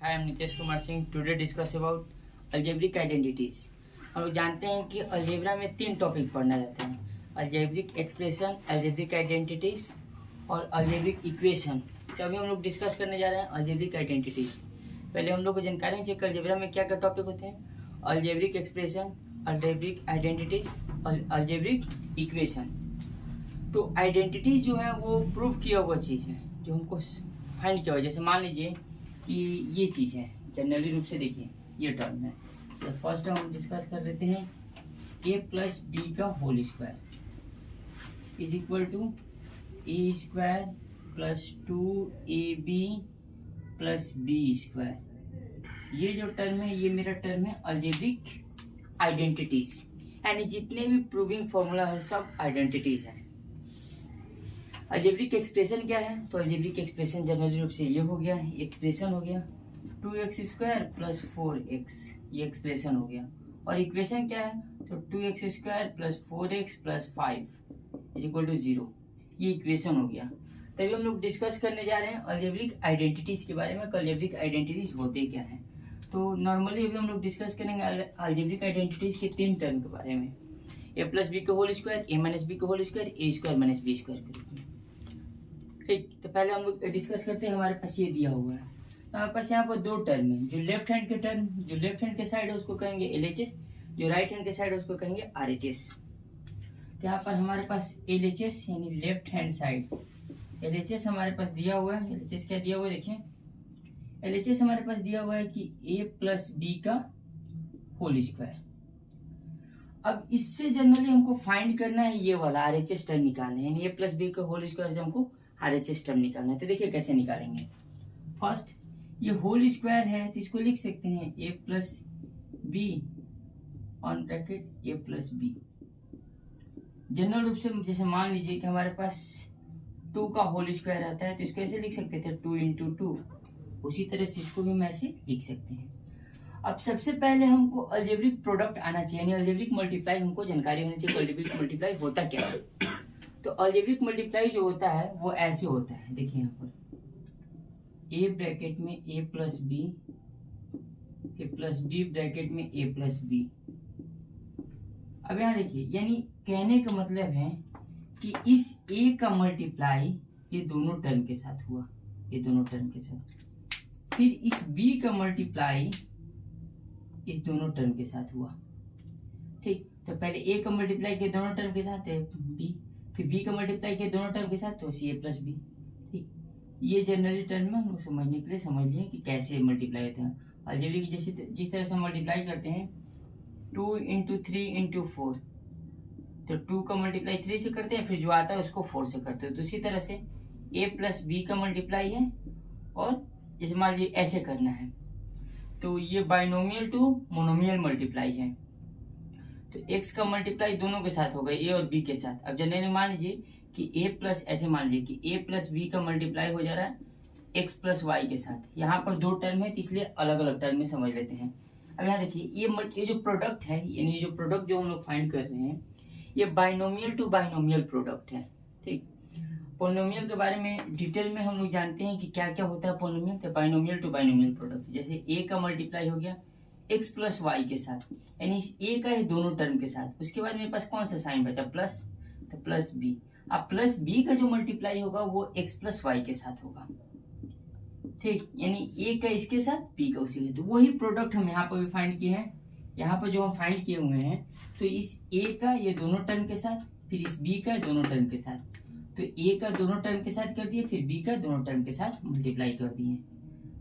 Hi, I am Nitesh Kumar Singh. Today discuss about algebraic identities. हम लोग जानते हैं कि अलजेब्रा में 3 टॉपिक पढ़ना रहता है: अलजेब्रिक एक्सप्रेशन, अलजेब्रिक आइडेंटिटीज और अलजेब्रिक इक्वेशन। तो अभी हम लोग डिस्कस करने जा रहे हैं अलजेब्रिक आइडेंटिटीज। पहले हम लोग को जानकारी चाहिए कि अलजेब्रा में क्या क्या टॉपिक होते हैं: अलजेब्रिक एक्सप्रेशन, अलजेब्रिक आइडेंटिटीज और अलजेब्रिक इक्वेशन। तो आइडेंटिटीज जो है वो प्रूव किया हुआ चीज़ है जो हमको फाइंड किया हुआ। जैसे मान लीजिए कि ये चीज़ है, जनरली रूप से देखिए ये टर्म है। तो फर्स्ट हम डिस्कस कर लेते हैं a प्लस बी का whole square is equal to A square plus 2ab plus B square. ये जो टर्म है ये मेरा टर्म है अलजेब्रिक आइडेंटिटीज, यानी जितने भी प्रूविंग फॉर्मूला है सब आइडेंटिटीज हैं। अलजेब्रिक एक्सप्रेशन क्या है? तो अलजेब्रिक एक्सप्रेशन जनरली रूप से ये हो गया, एक्सप्रेशन हो गया 2x स्क्वायर प्लस 4x, ये एक्सप्रेशन हो गया। और इक्वेशन क्या है? तो 2x square plus 4x plus 5 is equal to 0, ये इक्वेशन हो गया। तभी हम लोग डिस्कस करने जा रहे हैं अलजेब्रिक आइडेंटिटीज के बारे में। अलजेब्रिक आइडेंटिटीज होते क्या हैं? तो नॉर्मली अभी हम लोग डिस्कस करेंगे अलजेब्रिक आइडेंटिटीज के 3 टर्म के बारे में: a प्लस बी का whole square, a minus B का whole square, a square minus B square. ठीक, तो पहले हम लोग डिस्कस करते हैं। हमारे पास ये दिया हुआ है, हमारे पास यहाँ पर 2 टर्म है। जो लेफ्ट हैंड के टर्म, जो लेफ्ट हैंड के साइड है उसको कहेंगे LHS, जो राइट हैंड के साइड है उसको कहेंगे RHS। तो यहाँ पर हमारे पास LHS यानी लेफ्ट हैंड साइड LHS हमारे पास दिया हुआ है। LHS क्या दिया हुआ है देखिए, LHS हमारे पास दिया हुआ है कि a प्लस बी का होल स्क्वायर। अब इससे जनरली हमको फाइंड करना है ये वाला RHS टर्म निकालना है, यानी a प्लस बी का होल स्क्वायर से हमको RHS टर्म निकालना है। तो देखिए कैसे निकालेंगे। फर्स्ट ये होल स्क्वायर है तो इसको लिख सकते हैं a plus B on bracket a plus B. General रूप से जैसे मान लीजिए कि हमारे पास 2 का होल स्क्वायर आता है तो इसको ऐसे लिख सकते थे 2 इंटू 2, उसी तरह से इसको भी हम ऐसे लिख सकते हैं। अब सबसे पहले हमको अलजेब्रिक प्रोडक्ट आना चाहिए, यानी अलजेब्रिक मल्टीप्लाई हमको जानकारी होनी चाहिए। अलजेब्रिक मल्टीप्लाई होता क्या है? तो अलजेब्रिक मल्टीप्लाई जो होता है वो ऐसे होता है, देखिए यहाँ पर a ब्रैकेट में a प्लस बी ब्रैकेट में a प्लस बी। अब यहाँ देखिए, यानी कहने का मतलब है कि इस a का मल्टीप्लाई ये दोनों टर्म के साथ हुआ, ये दोनों टर्म के साथ, फिर इस b का मल्टीप्लाई इस दोनों टर्म के साथ हुआ। ठीक, तो पहले a का मल्टीप्लाई किया दोनों टर्म के साथ है b, फिर b का मल्टीप्लाई किया दोनों टर्म के साथ तो a प्लस बी। ठीक, ये जनरली टर्म में हम लोग समझने के लिए समझ लिए कि कैसे मल्टीप्लाई होता है। अलजेब्रिक जैसे जिस तरह से मल्टीप्लाई करते हैं 2 इंटू 3 इंटू 4, तो 2 का मल्टीप्लाई 3 से करते हैं, फिर जो आता है उसको 4 से करते हैं। तो इसी तरह से a प्लस बी का मल्टीप्लाई है, और जैसे मान लीजिए ऐसे करना है तो ये बाइनोमियल टू मोनोमियल मल्टीप्लाई है। तो x का मल्टीप्लाई दोनों के साथ होगा, a और b के साथ। अब जनरली मान लीजिए कि a प्लस, ऐसे मान लीजिए कि a प्लस बी का मल्टीप्लाई हो जा रहा है x प्लस वाई के साथ। यहाँ पर 2 टर्म है तो इसलिए अलग अलग टर्म में समझ लेते हैं। अब यहाँ देखिए ये जो प्रोडक्ट है, यानी जो प्रोडक्ट जो हम लोग फाइंड कर रहे हैं ये बाइनोमियल टू बाइनोमियल प्रोडक्ट है। ठीक, पॉलिनोमियल के बारे में डिटेल में हम लोग जानते हैं कि क्या क्या होता है पॉलिनोमियल। तो बाइनोमियल टू बाइनोमियल प्रोडक्ट, जैसे a का मल्टीप्लाई हो गया x प्लस वाई के साथ, यानी इस a का ही दोनों टर्म के साथ। उसके बाद मेरे पास कौन सा साइन बचा? प्लस, तो प्लस b। अब प्लस b का जो मल्टीप्लाई होगा वो x प्लस वाई के साथ होगा। ठीक, यानी a का इसके साथ, b का उसी के। तो वही प्रोडक्ट हम यहाँ पर भी फाइंड किए हैं। यहाँ पर जो हम फाइंड किए हुए हैं तो इस a का ये दोनों टर्म के साथ, फिर इस b का दोनों टर्म के साथ। तो a का दोनों टर्म के साथ कर दिए, फिर b का दोनों टर्म के साथ मल्टीप्लाई कर दिए।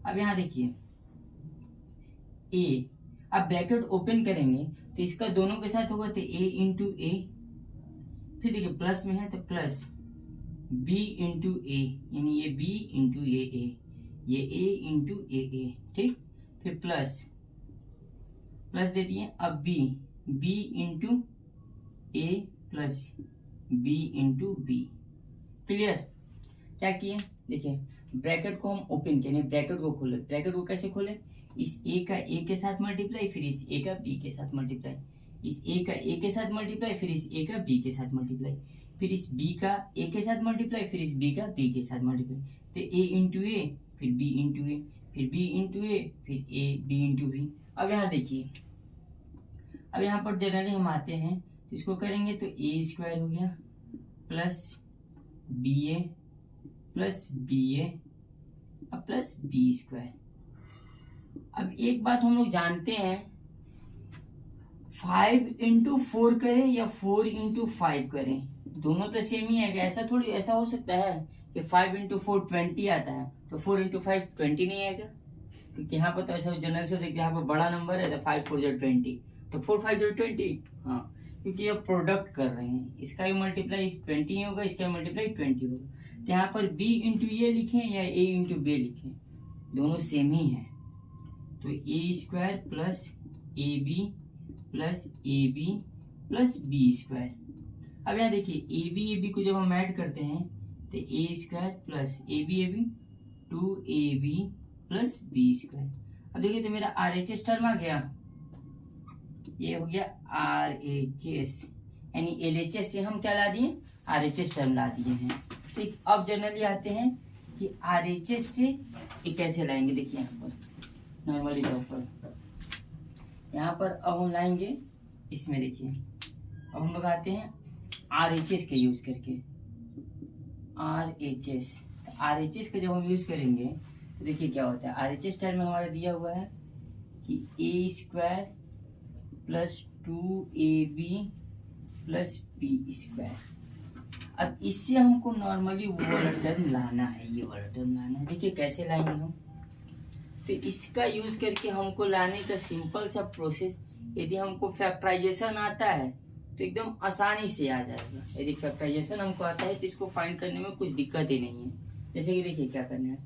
अब यहाँ देखिए a, अब ब्रैकेट ओपन करेंगे तो इसका दोनों के साथ होगा तो a इंटू ए, फिर देखिए प्लस में है तो प्लस b इंटू ए, यानी ये b इंटू ए, ये a इंटू ए। ठीक, फिर प्लस दे दिए। अब b into A plus b into B. Clear? क्या किए देखिए, ब्रैकेट को हम ओपन किए, ब्रैकेट को खोले। ब्रैकेट को कैसे खोले? इस a का a के साथ मल्टीप्लाई, फिर इस a का b के साथ मल्टीप्लाई, इस a का a के साथ मल्टीप्लाई, फिर इस a का b के साथ मल्टीप्लाई, फिर इस b का a के साथ मल्टीप्लाई, फिर इस b का b के साथ मल्टीप्लाई। तो a इंटू ए, फिर b इंटू ए, फिर b इंटू ए, फिर a b इंटू बी। अब यहाँ देखिए, अब यहाँ पर जनरली हम आते हैं तो इसको करेंगे तो ए स्क्वायर हो गया प्लस बी ए प्लस बी ए प्लस बी स्क्वायर। अब एक बात हम लोग जानते हैं, 5 इंटू 4 करें या 4 इंटू 5 करें, दोनों तो सेम ही है। ऐसा थोड़ी, ऐसा हो सकता है कि 5 इंटू 4 20 आता है तो 4 इंटू 5 20 नहीं आएगा, क्योंकि यहाँ पर तो ऐसा जनरल से देखिए, यहाँ पर बड़ा नंबर है तो 5 4 20 तो 4 5 20। हाँ, क्योंकि ये प्रोडक्ट कर रहे हैं, इसका भी मल्टीप्लाई 20 ही होगा, इसका भी मल्टीप्लाई 20 होगा। तो यहाँ पर b इंटू ए लिखें या a इंटू बी लिखें, दोनों सेम ही है। तो A square plus A B plus A B plus B square. अब यहाँ देखिए ए बी को जब हम ऐड करते हैं तो A square plus A B 2ab plus B square. अब देखिए तो मेरा RHS टर्म आ गया, ये हो गया RHS, यानी LHS से हम क्या ला दिए, RHS टर्म ला दिए हैं। ठीक, अब जनरली आते हैं कि RHS से ये कैसे लाएंगे। देखिए यहाँ पर नॉर्मली तौर पर, यहाँ पर अब हम लाएंगे इसमें, देखिए अब हम लोग आते हैं RHS का यूज करके, RHS। RHS का जब हम यूज करेंगे तो देखिए क्या होता है, RHS टर्म में हमारा दिया हुआ है कि A square plus 2ab plus B square. अब इससे हमको नॉर्मली वो वाला टर्म लाना है, ये वाला टर्म लाना है। देखिए कैसे लाएंगे हम, तो इसका यूज करके हमको लाने का सिंपल सा प्रोसेस, यदि हमको फैक्टराइजेशन आता है तो एकदम आसानी से आ जाएगा। यदि फैक्टराइजेशन हमको आता है तो इसको फाइंड करने में कुछ दिक्कत ही नहीं है। जैसे कि देखिए क्या करना है,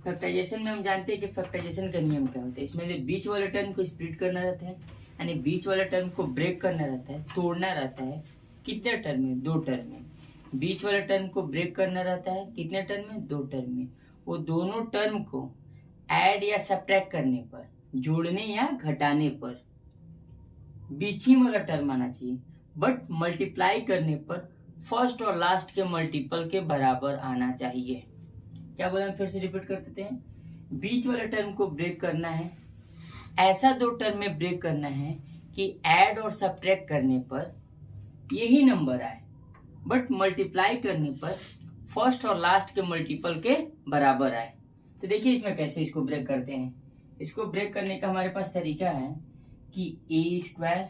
फैक्टराइजेशन में हम जानते हैं कि फैक्टराइजेशन का नियम क्या होता है। इसमें बीच वाले टर्म को स्प्लिट करना रहता है, यानी बीच वाले टर्म को ब्रेक करना रहता है, तोड़ना रहता है। कितने टर्म में, 2 टर्म में। बीच वाले टर्म को ब्रेक करना रहता है कितने टर्म में, 2 टर्म में। वो दोनों टर्म को ऐड या सब्ट्रैक्ट करने पर, जोड़ने या घटाने पर बीच ही वाला टर्म आना चाहिए, बट मल्टीप्लाई करने पर फर्स्ट और लास्ट के मल्टीपल के बराबर आना चाहिए। क्या बोला, फिर से रिपीट कर देते हैं, बीच वाले टर्म को ब्रेक करना है, ऐसा 2 टर्म में ब्रेक करना है कि ऐड और सब्ट्रैक्ट करने पर यही नंबर आए, बट मल्टीप्लाई करने पर फर्स्ट और लास्ट के मल्टीपल के बराबर आए। तो देखिए इसमें कैसे इसको ब्रेक करते हैं। इसको ब्रेक करने का हमारे पास तरीका है कि A square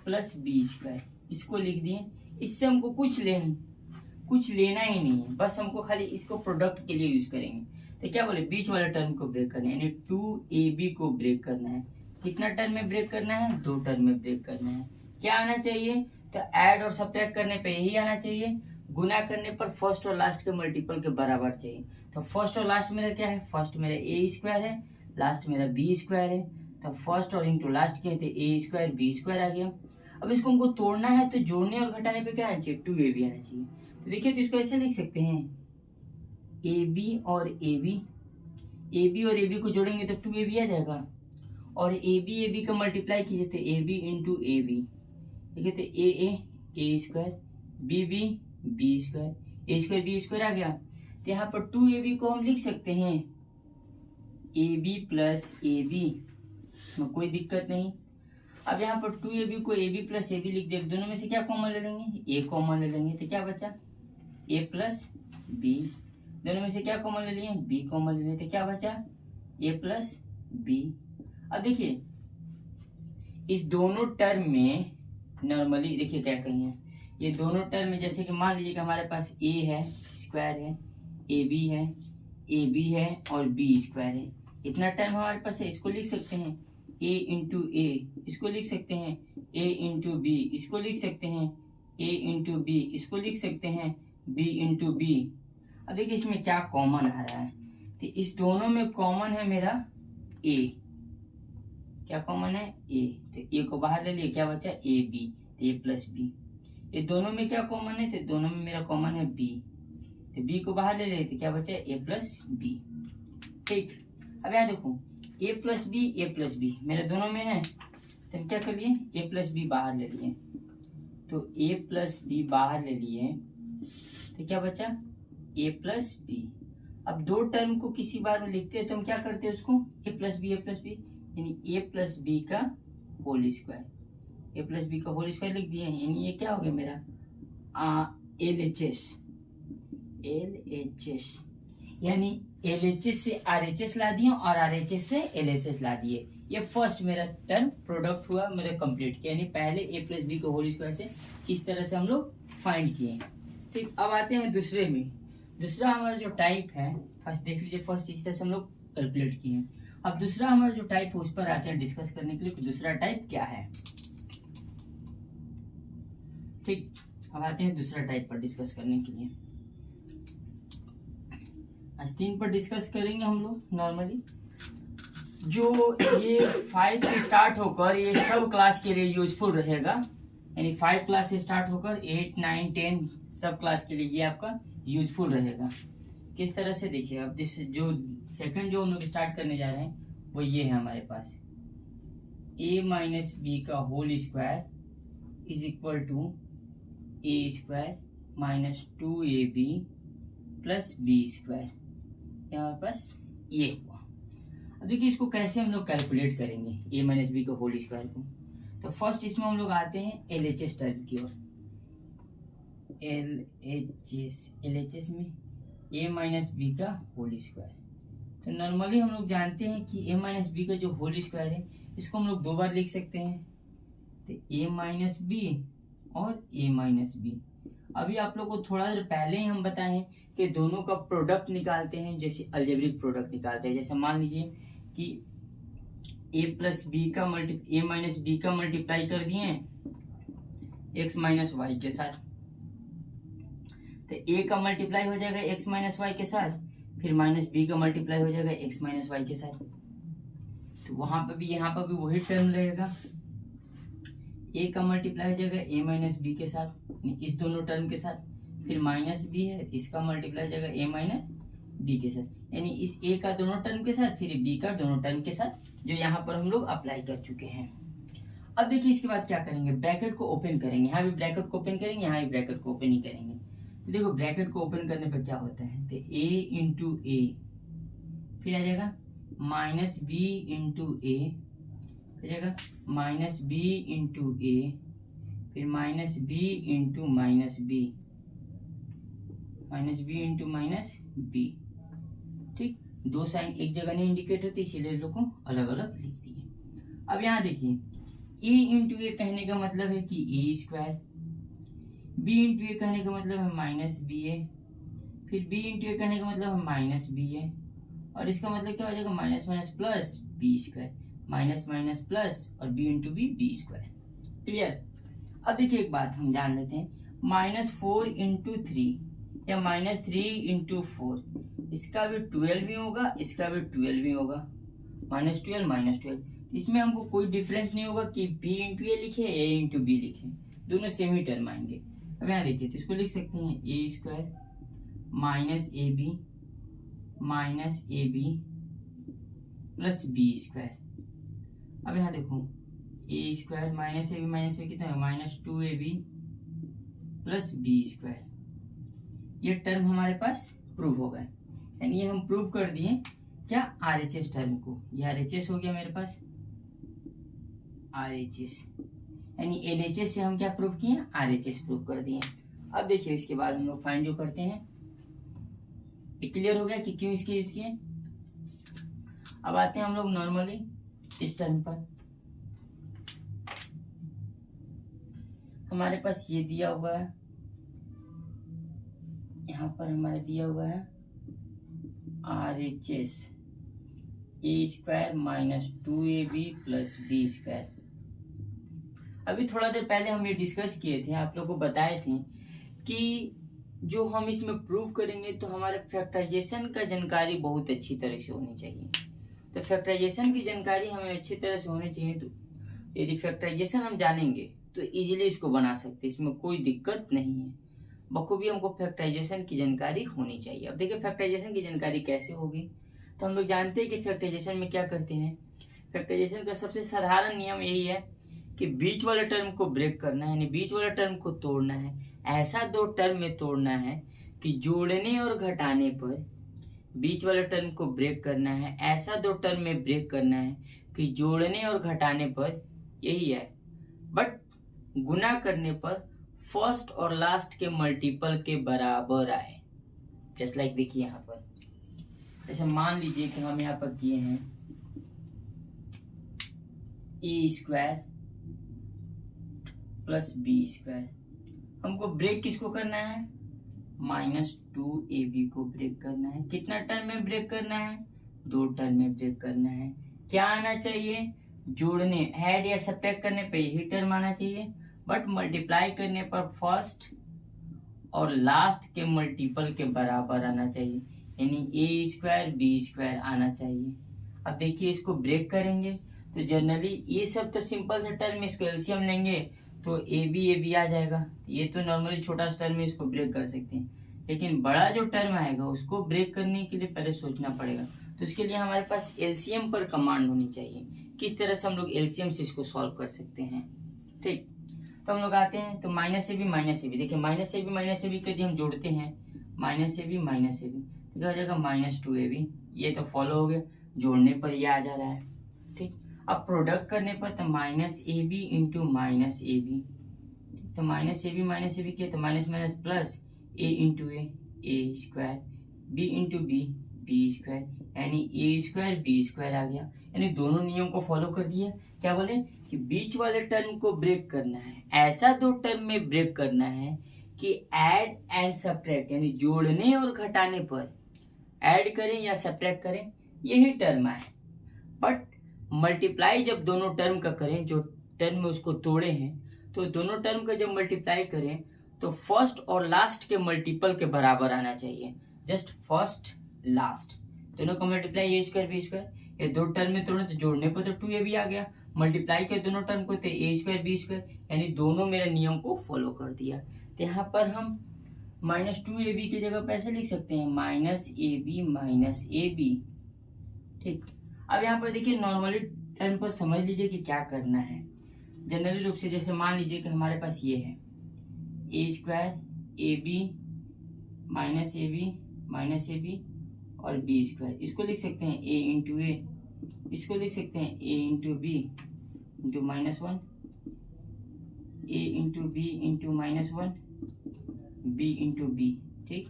plus B square, इसको लिख दिए। इससे हमको कुछ लेना ही नहीं है, बस हमको खाली इसको प्रोडक्ट के लिए यूज करेंगे। तो क्या बोले, बीच वाले टर्म को ब्रेक करना है, यानी 2ab को ब्रेक करना है। कितना टर्म में ब्रेक करना है, 2 टर्म में ब्रेक करना है। क्या आना चाहिए, तो ऐड और सब्ट्रैक्ट करने पे यही आना चाहिए, गुना करने पर फर्स्ट और लास्ट के मल्टीपल के बराबर चाहिए। तो फर्स्ट और लास्ट मेरा क्या है, फर्स्ट मेरा ए स्क्वायर है, लास्ट मेरा बी स्क्वायर है। तो फर्स्ट और इंटू लास्ट किए थे ए स्क्वायर बी स्क्वायर आ गया। अब इसको हमको तोड़ना है तो जोड़ने और घटाने पे क्या आना चाहिए, 2ab आना चाहिए। तो देखिए तो इसको ऐसे लिख सकते हैं, ab और ab को जोड़ेंगे तो 2ab आ जाएगा, और ab का मल्टीप्लाई कीजिए तो ab इंटू ab, देखिए तो A square B square, A square B square आ गया। तो यहाँ पर 2ab को हम लिख सकते हैं ab प्लस ab, में कोई दिक्कत नहीं। अब यहाँ पर 2ab को ab प्लस ab लिख दे, दोनों में से क्या कॉमन ले लेंगे, a कॉमन ले लेंगे, तो क्या बचा a प्लस b। दोनों में से क्या कॉमन ले लिए, b कॉमन ले लिए, तो क्या बचा a प्लस b। अब देखिए इस दोनों टर्म में नॉर्मली देखिए क्या कहेंगे, ये दोनों टर्म में जैसे कि मान लीजिए कि हमारे पास a है स्क्वायर है, ab है और b स्क्वायर है। इतना टर्म हमारे पास है, इसको लिख सकते हैं a इंटू ए, इसको लिख सकते हैं a इंटू बी, इसको लिख सकते हैं a इंटू बी, इसको लिख सकते हैं b इंटू बी। अब देखिए इसमें क्या कॉमन आ रहा है, तो इस दोनों में कॉमन है मेरा a। क्या कॉमन है, a, तो a को बाहर ले लिए, क्या बचा ए बी, तो a प्लस बी। ये दोनों में क्या कॉमन है, तो दोनों में मेरा कॉमन है b, तो b को बाहर ले लिए, तो क्या बचा a प्लस बी। ठीक, अब यहाँ देखो a प्लस बी मेरे दोनों में है, तो हम क्या कर लिए, a प्लस बी बाहर ले लिए, तो a प्लस बी बाहर ले लिए, तो क्या बचा a प्लस बी। अब दो टर्म को किसी बार में लिखते हैं तो हम क्या करते हैं उसको ए प्लस बी यानी ए प्लस बी का होल स्क्वायर लिख दिए। यानी ये क्या हो गया मेरा LHS यानी LHS से RHS ला दिए और RHS से LHS ला दिए। ये फर्स्ट मेरा टर्म प्रोडक्ट हुआ, मेरा कंप्लीट किया। यानी पहले ए प्लस बी को होल स्क्वायर से किस तरह से हम लोग फाइंड किए। ठीक, अब आते हैं दूसरे में। दूसरा हमारा जो टाइप है, फर्स्ट देख लीजिए, फर्स्ट इस तरह से हम लोग कैलकुलेट किए। अब दूसरा हमारा जो टाइप है उस पर आते हैं डिस्कस करने के लिए कि दूसरा टाइप क्या है। ठीक, अब आते हैं दूसरा टाइप पर डिस्कस करने के लिए। आज 3 पर डिस्कस करेंगे हम लोग नॉर्मली। जो ये 5 से स्टार्ट होकर ये सब क्लास के लिए यूजफुल रहेगा। यानी 5 क्लास से स्टार्ट होकर 8, 9, 10 सब क्लास के लिए ये आपका यूजफुल रहेगा। किस तरह से देखिए, अब जो सेकंड जो हम लोग स्टार्ट करने जा रहे हैं वो ये है हमारे पास a माइनस बी का whole square is equal to a square minus 2ab plus B square. हमारे पास ये हुआ। अब देखिए इसको कैसे हम लोग कैलकुलेट करेंगे a माइनस बी का होल स्क्वायर को। तो फर्स्ट इसमें हम लोग आते हैं LHS टर्म की ओर। LHS में a माइनस बी का होल स्क्वायर। तो नॉर्मली हम लोग जानते हैं कि a माइनस बी का जो होल स्क्वायर है इसको हम लोग 2 बार लिख सकते हैं। तो a माइनस बी और a माइनस बी। अभी आप लोग को थोड़ा देर पहले ही हम बताए हैं कि दोनों का प्रोडक्ट निकालते हैं, जैसे अलजेब्रिक प्रोडक्ट निकालते हैं। जैसे मान लीजिए कि a माइनस बी का मल्टीप्लाई कर दिए x माइनस वाई के साथ। तो a का मल्टीप्लाई हो जाएगा x माइनस वाई के साथ, फिर माइनस बी का मल्टीप्लाई हो जाएगा x माइनस वाई के साथ। तो वहां पर भी यहाँ पर भी वही टर्म रहेगा। a का मल्टीप्लाई हो जाएगा a माइनस बी के साथ, इस दोनों टर्म के साथ। फिर माइनस बी है, इसका मल्टीप्लाई हो जाएगा a माइनस बी के साथ। यानी इस a का दोनों टर्म के साथ, फिर b का दोनों टर्म के साथ, जो यहाँ पर हम लोग अप्लाई कर चुके हैं। अब देखिए इसके बाद क्या करेंगे, ब्रैकेट को ओपन करेंगे। यहाँ भी ब्रैकेट को ओपन करेंगे, यहाँ भी ब्रैकेट को ओपन ही करेंगे। तो देखो ब्रैकेट को ओपन करने पर क्या होता है, तो a इंटू ए, फिर आ जाएगा माइनस बी इंटू ए, फिर आएगा माइनस बी इंटू ए, फिर minus B into minus B, minus B into minus B. ठीक, 2 साइन एक जगह नहीं इंडिकेट होती, इसीलिए लोग को अलग अलग लिख दिए। अब यहाँ देखिए a इंटू ए कहने का मतलब है कि a स्क्वायर, b इंटू ए कहने का मतलब है माइनस बी ए, फिर b इंटू ए कहने का मतलब है माइनस बी ए, और इसका मतलब क्या हो जाएगा minus minus plus B square, minus minus plus और b into B square. Clear. अब देखिए एक बात हम जान लेते हैं, -4 इंटू 3 या -3 इंटू 4, इसका भी 12 भी होगा, इसका भी 12 भी होगा, -12 इसमें हमको कोई डिफरेंस नहीं होगा कि b इंटू ए लिखे a इंटू बी लिखे, दोनों सेम ही टर्म आएंगे। अब यहाँ देखिए तो इसको लिख सकते हैं a square minus A B plus B square. अब यहाँ देखो a square minus A B कितना है, -2ab प्लस बी स्क्वायर। ये टर्म हमारे पास प्रूव हो गए, यानी ये हम प्रूव कर दिए क्या, RHS टर्म को। ये RHS हो गया मेरे पास, RHS यानी LHS से हम क्या प्रूव किए, RHS प्रूव कर दिए। अब देखिए इसके बाद हम लोग फाइंड जो करते हैं, ये क्लियर हो गया कि क्यों इसके यूज किए। अब आते हैं हम लोग नॉर्मली इस टर्म पर। हमारे पास ये दिया हुआ है, यहाँ पर हमारा दिया हुआ है RHS a square minus 2ab plus B square. अभी थोड़ा देर पहले हम ये डिस्कस किए थे, आप लोगों को बताए थे कि जो हम इसमें प्रूव करेंगे तो हमारे फैक्टराइजेशन का जानकारी बहुत अच्छी तरह से होनी चाहिए। तो फैक्टराइजेशन की जानकारी हमें अच्छी तरह से होनी चाहिए। तो यदि फैक्टराइजेशन हम जानेंगे तो इजीली इसको बना सकते हैं, इसमें कोई दिक्कत नहीं है। बखूबी हमको फैक्टराइजेशन की जानकारी होनी चाहिए। अब देखिए फैक्टराइजेशन की जानकारी कैसे होगी, तो हम लोग जानते हैं कि फैक्टराइजेशन में क्या करते हैं। फैक्टराइजेशन का सबसे साधारण नियम यही है कि बीच वाले टर्म को ब्रेक करना है, यानी बीच वाले टर्म को तोड़ना है। ऐसा 2 टर्म में तोड़ना है कि जोड़ने और घटाने पर बीच वाले टर्म को ब्रेक करना है, ऐसा दो टर्म में ब्रेक करना है कि जोड़ने और घटाने पर यही है, बट गुना करने पर फर्स्ट और लास्ट के मल्टीपल के बराबर आए। जस्ट लाइक देखिए यहाँ पर, जैसे मान लीजिए कि हम यहाँ पर किए हैं a² प्लस b²। हमको ब्रेक किसको करना है? -2ab को ब्रेक करना है। कितना टर्म में ब्रेक करना है? 2 टर्म में ब्रेक करना है। क्या आना चाहिए? जोड़ने, ऐड या सब्ट्रैक्ट करने पे यही टर्म आना चाहिए, बट मल्टीप्लाई करने पर फर्स्ट और लास्ट के मल्टीपल के बराबर आना चाहिए, यानी a² b² आना चाहिए। अब देखिए इसको ब्रेक करेंगे तो जनरली ये सब तो सिंपल सा टर्म, इसको एलसीएम लेंगे तो ab आ जाएगा। ये तो नॉर्मली छोटा सा टर्म है, इसको ब्रेक कर सकते हैं, लेकिन बड़ा जो टर्म आएगा उसको ब्रेक करने के लिए पहले सोचना पड़ेगा। तो इसके लिए हमारे पास एलसीएम पर कमांड होनी चाहिए। किस तरह से हम लोग एलसीएम से इसको सॉल्व कर सकते हैं? ठीक, तो हम लोग आते हैं तो -ab देखिए, -ab कर दिए, हम जोड़ते हैं -ab तो क्या हो जाएगा? -2ab। ये तो फॉलो हो गया, जोड़ने पर ये आ जा रहा है। ठीक, अब प्रोडक्ट करने पर तो -ab इंटू -ab, तो -ab किया तो minus plus a into a², b into b² यानी a² b² आ गया। यानी दोनों नियम को फॉलो कर दिया। क्या बोले कि बीच वाले टर्म को ब्रेक करना है, ऐसा दो टर्म में ब्रेक करना है कि ऐड एंड सब्ट्रैक्ट, यानी जोड़ने और घटाने पर ऐड करें या सब्ट्रैक्ट करें यही टर्म आए, बट मल्टीप्लाई जब दोनों टर्म का करें, जो टर्म में उसको तोड़े हैं, तो दोनों टर्म का जब मल्टीप्लाई करें तो फर्स्ट और लास्ट के मल्टीपल के बराबर आना चाहिए। जस्ट फर्स्ट लास्ट दोनों का मल्टीप्लाई a² b², ये दो टर्म में तोड़े तो जोड़ने पर तो 2ab आ गया, मल्टीप्लाई किया दोनों टर्म को तो a² b², यानी दोनों मेरे नियम को फॉलो कर दिया। तो यहाँ पर हम -2ab की जगह पे ऐसे लिख सकते हैं -ab। ठीक, अब यहाँ पर देखिए नॉर्मली टर्म को समझ लीजिए कि क्या करना है। जनरली रूप से जैसे मान लीजिए कि हमारे पास ये है a² ab -ab और b², इसको लिख सकते हैं a इंटू a, इसको लिख सकते हैं a into b into -1, a into b into -1, b into b। ठीक,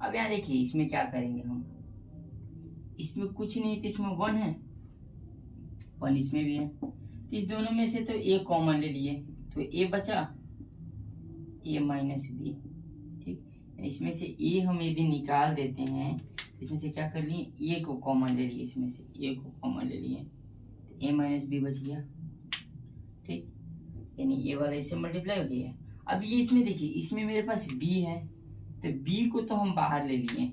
अब यहाँ देखिए इसमें क्या करेंगे हम, इसमें कुछ नहीं तो इसमें 1 है, 1 इसमें भी है, तो इस दोनों में से तो a कॉमन ले लिए तो a बचा a माइनस b। ठीक, इसमें से a हम यदि निकाल देते हैं, इसमें से क्या कर लिए, a को कॉमन ले लिए, इसमें से a को कॉमन ले लिए, a माइनस b बच गया। ठीक, यानी ये वाला इससे मल्टीप्लाई हो गया। अब ये इसमें देखिए, इसमें मेरे पास b है तो b को तो हम बाहर ले लिए,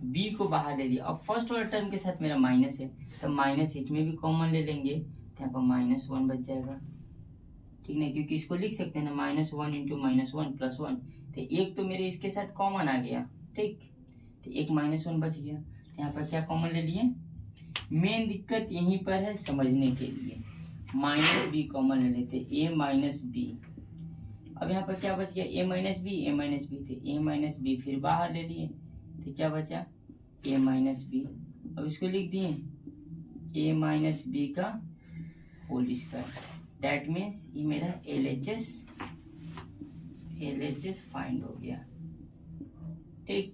b को बाहर ले लिया। अब फर्स्ट वाला टर्म के साथ मेरा माइनस है तो माइनस इसमें भी कॉमन ले लेंगे, तो यहाँ पर -1 बच जाएगा। ठीक है, क्योंकि इसको लिख सकते हैं ना -1 इंटू -1 प्लस 1, तो एक तो मेरे इसके साथ कॉमन आ गया। ठीक, तो एक -1 बच गया। यहाँ पर क्या कॉमन ले लिए, मेन दिक्कत यहीं पर है समझने के लिए, -b कॉमन ले लेते, a माइनस b। अब यहाँ पर क्या बच गया, a माइनस b थे, a माइनस b फिर बाहर ले लिए तो क्या बचा, a माइनस b। अब इसको लिख दिए a माइनस b का होल स्क्वायर। दैट मीन्स ये मेरा LHS फाइंड हो गया। ठीक,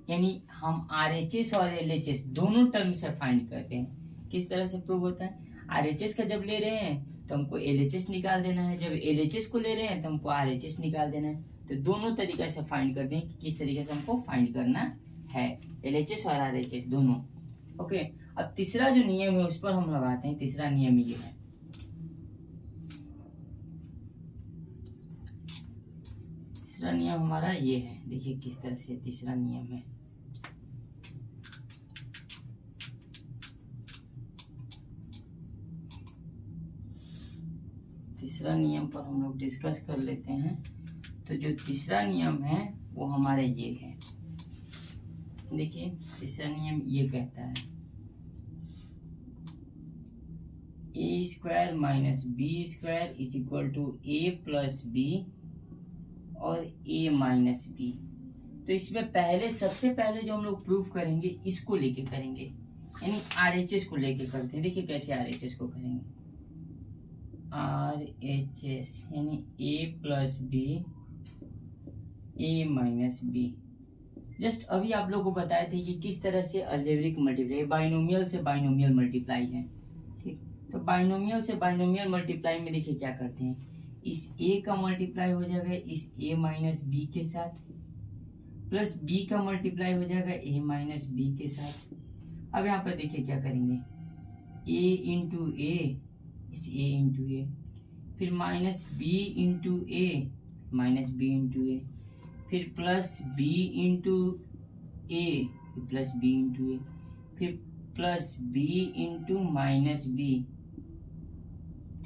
यानी हम RHS और LHS दोनों टर्म से फाइंड करते हैं। किस तरह से प्रूव होता है, RHS का जब ले रहे हैं तो हमको LHS निकाल देना है, जब LHS को ले रहे हैं तो हमको RHS निकाल देना है। तो दोनों तरीका से फाइंड करते हैं कि किस तरीके से हमको फाइंड करना है, LHS और RHS दोनों। ओके, अब तीसरा जो नियम है उस पर हम लगाते हैं। तीसरा नियम ये है, तीसरा नियम हमारा ये है, देखिए किस तरह से तीसरा नियम है। तीसरा नियम पर हम लोग डिस्कस कर लेते हैं। तो जो तीसरा नियम है वो हमारे ये है, देखिए तीसरा नियम ये कहता है a² minus b² is equal to a plus b और a माइनस b। तो इसमें पहले सबसे पहले जो हम लोग प्रूफ करेंगे इसको लेके करेंगे, यानी RHS को लेके करते हैं। देखिए कैसे RHS को करेंगे, RHS यानी A plus B A minus B. Just अभी आप लोगों को बताए थे कि किस तरह से अलजेब्रिक मल्टीप्लाई, बाइनोमियल से बाइनोमियल मल्टीप्लाई है। ठीक, तो बाइनोमियल से बाइनोमियल मल्टीप्लाई में देखिए क्या करते हैं, इस A का मल्टीप्लाई हो जाएगा इस A माइनस बी के साथ, प्लस B का मल्टीप्लाई हो जाएगा A माइनस बी के साथ। अब यहाँ पर देखिए क्या करेंगे, A इंटू ए इस A इंटू ए, फिर minus B into A minus B into A, फिर plus B into A plus B into A, फिर plus B into minus B.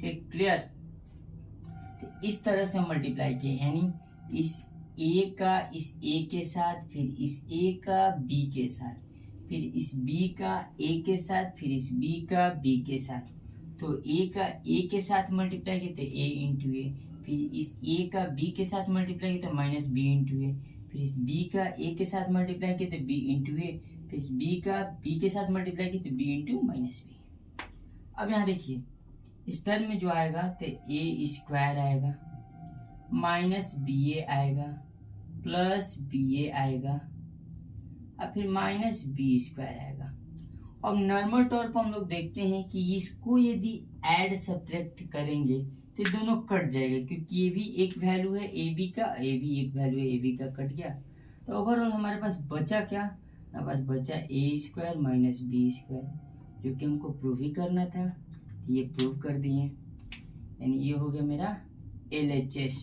ठीक, क्लियर। तो इस तरह से मल्टीप्लाई किए, यानी इस A का इस A के साथ, फिर इस A का B के साथ, फिर इस B का A के साथ, फिर इस B का B के साथ। तो A का A के साथ मल्टीप्लाई किए तो A इंटू ए, फिर इस A का B के साथ मल्टीप्लाई किया तो माइनस B इंटू ए, फिर इस B का A के साथ मल्टीप्लाई किया तो B इंटू ए, फिर इस B का B के साथ मल्टीप्लाई किया तो B इंटू माइनस बी। अब यहाँ देखिए इस टर्म में जो आएगा तो ए स्क्वायर आएगा, माइनस बी ए आएगा, प्लस बी ए आएगा, और फिर माइनस बी स्क्वायर आएगा। अब नॉर्मल तौर पर हम लोग देखते हैं कि इसको यदि ऐड सब्ट्रैक्ट करेंगे तो दोनों कट जाएगा, क्योंकि ये भी एक वैल्यू है ए बी का, ये भी एक वैल्यू है ए बी का, कट गया। तो ओवरऑल हमारे पास बचा क्या, हमारे पास बचा ए स्क्वायर माइनस बी स्क्वायर, जो कि हमको प्रूव ही करना था। ये प्रूव कर दिए, यानी ये हो गया मेरा LHS,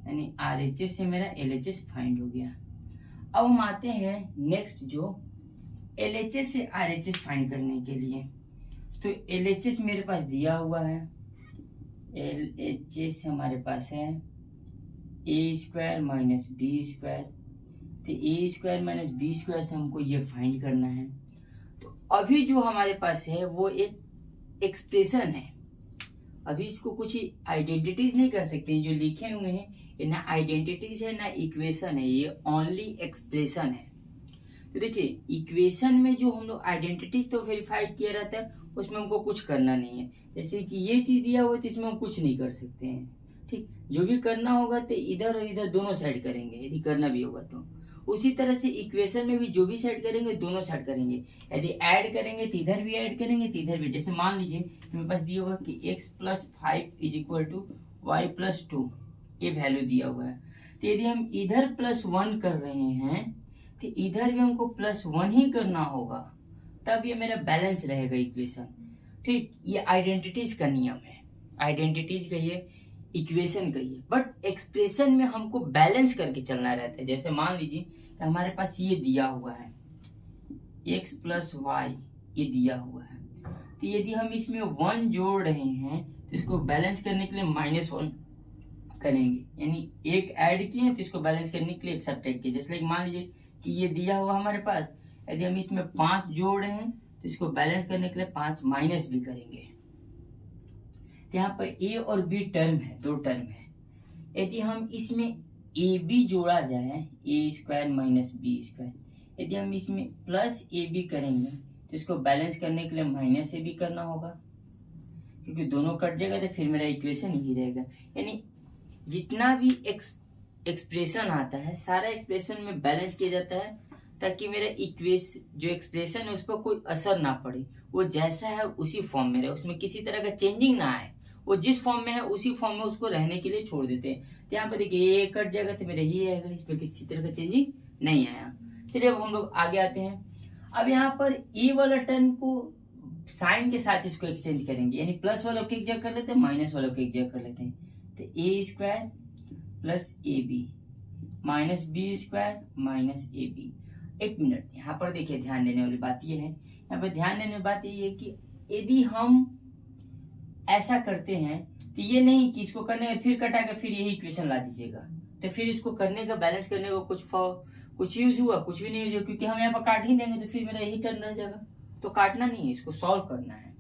यानी RHS से मेरा LHS फाइंड हो गया। अब हम आते हैं नेक्स्ट जो LHS से RHS फाइंड करने के लिए। तो LHS मेरे पास दिया हुआ है, LHS हमारे पास है ए स्क्वायर माइनस बी स्क्वायर। तो A square minus B square से हमको ये फाइंड करना है। तो अभी जो हमारे पास है वो एक एक्सप्रेशन है, अभी इसको कुछ आइडेंटिटीज नहीं कर सकते, जो लिखे हुए हैं ये ना आइडेंटिटीज है ना इक्वेशन है, ये ओनली एक्सप्रेशन है। तो देखिए इक्वेशन में जो हम लोग आइडेंटिटीज तो वेरीफाई किया रहता है, उसमें हमको कुछ करना नहीं है। जैसे कि ये चीज दिया हुआ तो इसमें हम कुछ नहीं कर सकते हैं। ठीक, जो भी करना होगा तो इधर और इधर दोनों साइड करेंगे, यदि करना भी होगा तो। उसी तरह से इक्वेशन में भी जो भी साइड करेंगे दोनों साइड करेंगे, यदि ऐड करेंगे तो इधर भी ऐड करेंगे तो इधर भी। जैसे मान लीजिए मेरे पास दिया हुआ कि x प्लस 5 is equal to Y plus 2, ये वैल्यू दिया हुआ है। तो यदि हम इधर प्लस 1 कर रहे हैं तो इधर भी हमको प्लस 1 ही करना होगा, तब ये मेरा बैलेंस रहेगा इक्वेशन। ठीक, ये आइडेंटिटीज का नियम है, आइडेंटिटीज कहिए इक्वेशन कहिए, बट एक्सप्रेशन में हमको बैलेंस करके चलना रहता है। जैसे मान लीजिए तो हमारे पास ये दिया हुआ है x प्लस वाई, ये दिया हुआ है। तो यदि हम इसमें 1 जोड़ रहे हैं तो इसको बैलेंस करने के लिए -1 करेंगे, यानी एक ऐड किए तो इसको बैलेंस करने के लिए एक सब्ट्रैक्ट किए। जैसे मान लीजिए कि ये दिया हुआ हमारे पास, यदि हम इसमें 5 जोड़ रहे हैं तो इसको बैलेंस करने के लिए 5 माइनस भी करेंगे। तो यहाँ पर a और b टर्म है, 2 टर्म है। यदि हम इसमें ए बी जोड़ा जाए, ए स्क्वायर माइनस बी स्क्वायर, यदि हम इसमें प्लस ए बी करेंगे तो इसको बैलेंस करने के लिए माइनस ए बी करना होगा, क्योंकि दोनों कट जाएगा तो फिर मेरा इक्वेशन ही रहेगा। यानी जितना भी एक्सप्रेशन आता है सारा एक्सप्रेशन में बैलेंस किया जाता है, ताकि मेरा जो एक्सप्रेशन है उस पर कोई असर ना पड़े, वो जैसा है उसी फॉर्म में रहे, उसमें किसी तरह का चेंजिंग ना आए, वो जिस फॉर्म में है उसी फॉर्म में उसको रहने के लिए छोड़ देते हैं। तो यहाँ पर देखिए ये कट जाएगा तो मेरा ये आएगा, इसमें किसी तरह का चेंजिंग नहीं आया। चलिए अब हम लोग आगे आते हैं। अब यहाँ पर ए वाला टर्म को साइन के साथ इसको एक्सचेंज करेंगे, यानी प्लस वालों को एक जगह कर लेते हैं, माइनस वालों को एक जगह कर लेते हैं। तो A square plus A B minus B square minus A B. एक मिनट, यहाँ पर देखिए ध्यान देने वाली बात ये है, यहाँ पर ध्यान देने वाली बात ये है कि यदि हम ऐसा करते हैं तो ये नहीं कि इसको करने का फिर कटा के फिर यही इक्वेशन ला दीजिएगा, तो फिर इसको करने का बैलेंस करने का कुछ यूज हुआ, कुछ भी नहीं यूज हुआ, क्योंकि हम यहाँ पर काट ही देंगे तो फिर मेरा यही टर्म रह जाएगा। तो काटना नहीं है, इसको सॉल्व करना है।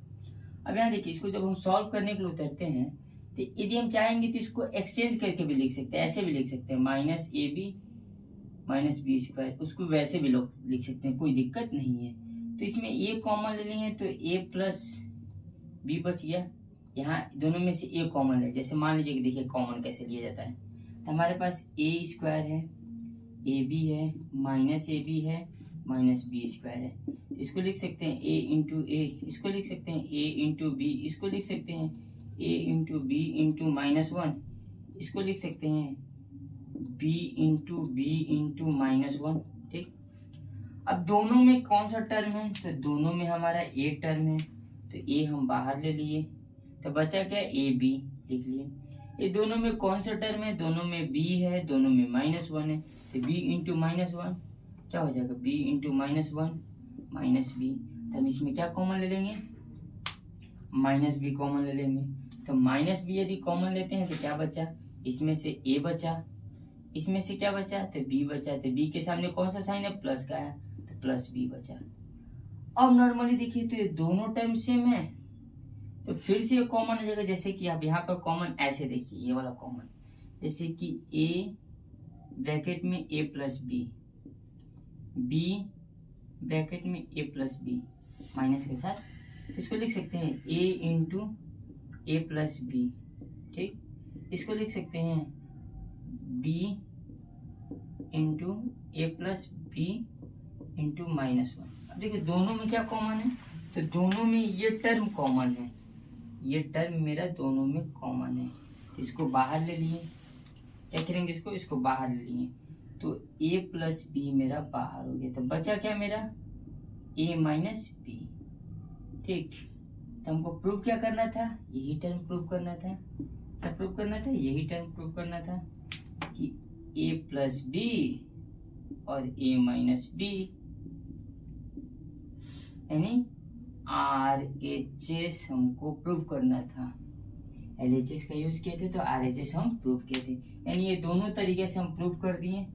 अब यहाँ देखिए इसको जब हम सॉल्व करने के लिए उतरते हैं तो यदि हम चाहेंगे तो इसको एक्सचेंज करके भी लिख सकते हैं, ऐसे भी लिख सकते हैं, minus A B minus B square, उसको वैसे भी लोग लिख सकते हैं, कोई दिक्कत नहीं है। तो इसमें ए कॉमन ले लेंगे तो ए प्लस बी बच गया। यहाँ दोनों में से ए कॉमन है, जैसे मान लीजिए कि देखिए कॉमन कैसे लिया जाता है। तो हमारे पास ए स्क्वायर है, ए बी है, माइनस ए बी है, माइनस बी स्क्वायर है। इसको लिख सकते हैं ए इंटू ए, इसको लिख सकते हैं ए इंटू बी, इसको लिख सकते हैं A into B into minus one, इसको लिख सकते हैं बी इंटू माइनस वन। ठीक, अब दोनों में कौन सा टर्म है, तो दोनों में हमारा ए टर्म है, तो ए हम बाहर ले लिए, तो बचा क्या, ए बी लिख लिए। ये दोनों में कौन सा टर्म है, दोनों में बी है, दोनों में माइनस वन है, तो बी इंटू माइनस वन क्या हो जाएगा, B into minus one minus B. तो हम इसमें क्या कॉमन ले लेंगे, माइनस बी कॉमन ले लेंगे। तो माइनस बी यदि कॉमन लेते हैं तो क्या बचा, इसमें से ए बचा, इसमें से क्या बचा, तो बी बचा। तो बी के सामने कौन सा साइन है, प्लस का है, तो प्लस बी बचा। अब नॉर्मली देखिए तो ये दोनों टर्म सेम है, तो फिर से ये कॉमन हो जाएगा। जैसे कि आप यहाँ पर कॉमन ऐसे देखिए, ये वाला कॉमन, जैसे कि ए ब्रैकेट में ए प्लस बी, बी ब्रैकेट में ए प्लस बी माइनस के साथ, तो इसको लिख सकते हैं A into A plus B. ठीक, इसको लिख सकते हैं B into A plus B into minus one. अब देखिए दोनों में क्या कॉमन है, तो दोनों में ये टर्म कॉमन है, ये टर्म मेरा दोनों में कॉमन है। इसको बाहर ले लिए, क्या करेंगे, इसको बाहर ले लिए, तो a प्लस बी मेरा बाहर हो गया। तो बचा क्या मेरा, a माइनस बी। ठीक, तो हमको प्रूव क्या करना था, यही टर्म प्रूव करना था। क्या प्रूव करना था, यही टर्म प्रूव करना था कि a प्लस बी और a माइनस बी यानी RHS हमको प्रूव करना था। LHS का यूज किए थे तो RHS हम प्रूव किए थे, यानी ये दोनों तरीके से हम प्रूव कर दिए।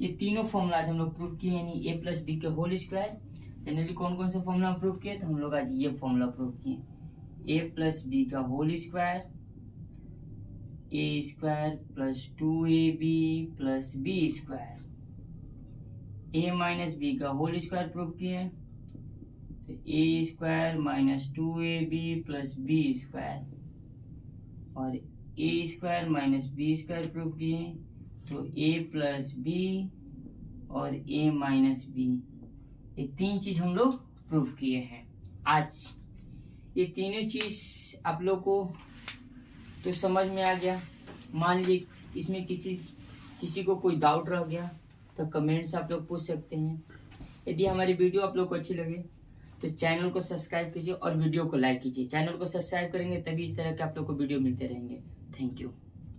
ये तीनों फॉर्मूला आज हम लोग प्रूव किए, यानी ए प्लस बी के होल स्क्वायर। जनरली कौन कौन से फॉर्मूला प्रूव किए, तो हम लोग आज ये फॉर्मूला प्रूव किए, ए प्लस बी का whole square, A square plus 2ab plus B square, A minus B का होल स्क्वायर प्रूव किए, तो A square minus 2ab plus B square, और A square minus B square prove किए, तो ए plus B और ए minus B, ये तीन चीज हम लोग प्रूव किए हैं आज। ये तीनों चीज आप लोग को तो समझ में आ गया। मान लीजिए इसमें किसी को कोई डाउट रह गया तो कमेंट से आप लोग पूछ सकते हैं। यदि हमारी वीडियो आप लोग को अच्छी लगे तो चैनल को सब्सक्राइब कीजिए और वीडियो को लाइक कीजिए। चैनल को सब्सक्राइब करेंगे तभी इस तरह के आप लोग को वीडियो मिलते रहेंगे। Thank you.